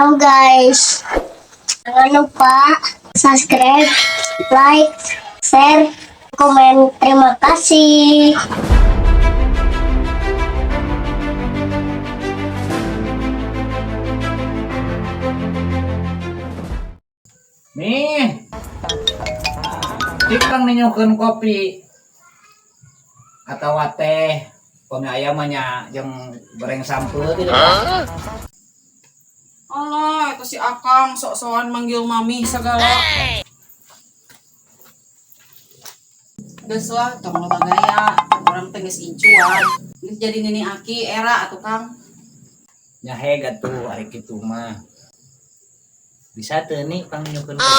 Halo guys, jangan lupa subscribe, like, share, komen. Terima kasih. Nih, tikang ninyokeun kopi atau teh pemi ayamannya yang goreng sampel gitu. Allah, itu si Akang sok-sokan manggil mami segala. Geus lah, tong loba gaya, orang teh geus incuan. Geus jadi nini aki era atuh Kang. Nyahe gatuh ari kitu mah. Bisa teu nih pang ninyokeun kopi.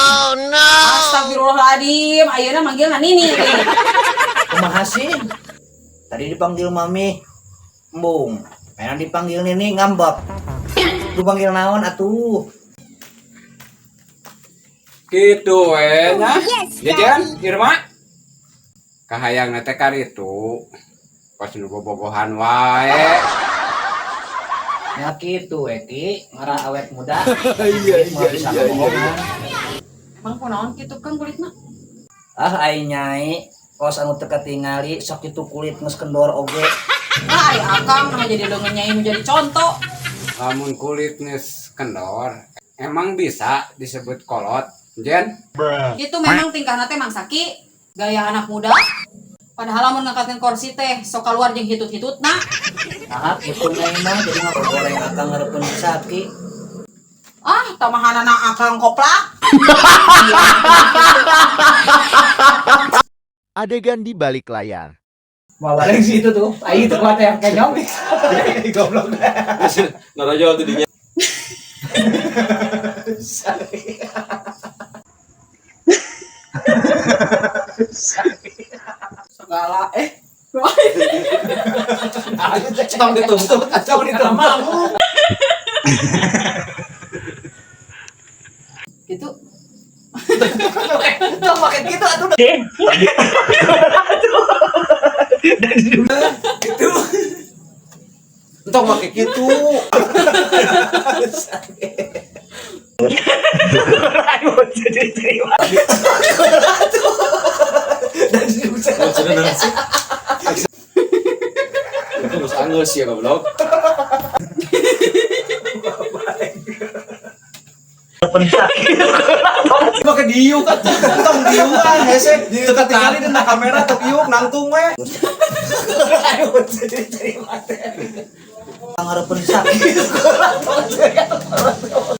Astagfirullahaladzim, ayeuna manggil nini. Kumaha sih? Tadi dipanggil mami, embung. Pengen dipanggil nini ngambek. Lu panggil naon atuh? Gitu nya. Jajan Irma. Kahayang teh karitu. Pas nu bobogohan wae. Nya kitu Eki, ngara awet muda. Iya. Emang kunaon kitu Kang kulitna? Ah ai nyai, kos anu teu katingali sok kitu kulit geus kendor oge. Ah, ai Akang mah jadi leungeun nyai nu jadi contoh. Lamun kulit geus kendor, emang bisa disebut kolot, Jen? Itu memang tingkahna teh mangsaki, gaya anak muda. Padahal lamun ngangkatkeun kursi teh sok kaluar jeung hitut-hitutna. Nah, kitu nyai mah jadi ngagoreng akang ngareupeun saki. Ah, tamahanana Akang koplak. Adegan di balik layar. Mau bareng sih itu tuh. Ai itu kuat yang kenyong. Goblok. Narajol tuh dinya. Segala Tong dituntut, tong dituntut. gitu. Tong makin gitu atuh. Gitu. Entok make kitu. Terus angus ya goblok. Pakai diuk kan, tong diuk kan, hese, dekat tinggal di kamera, tong diuk nangtung we. Ngareupeun saki.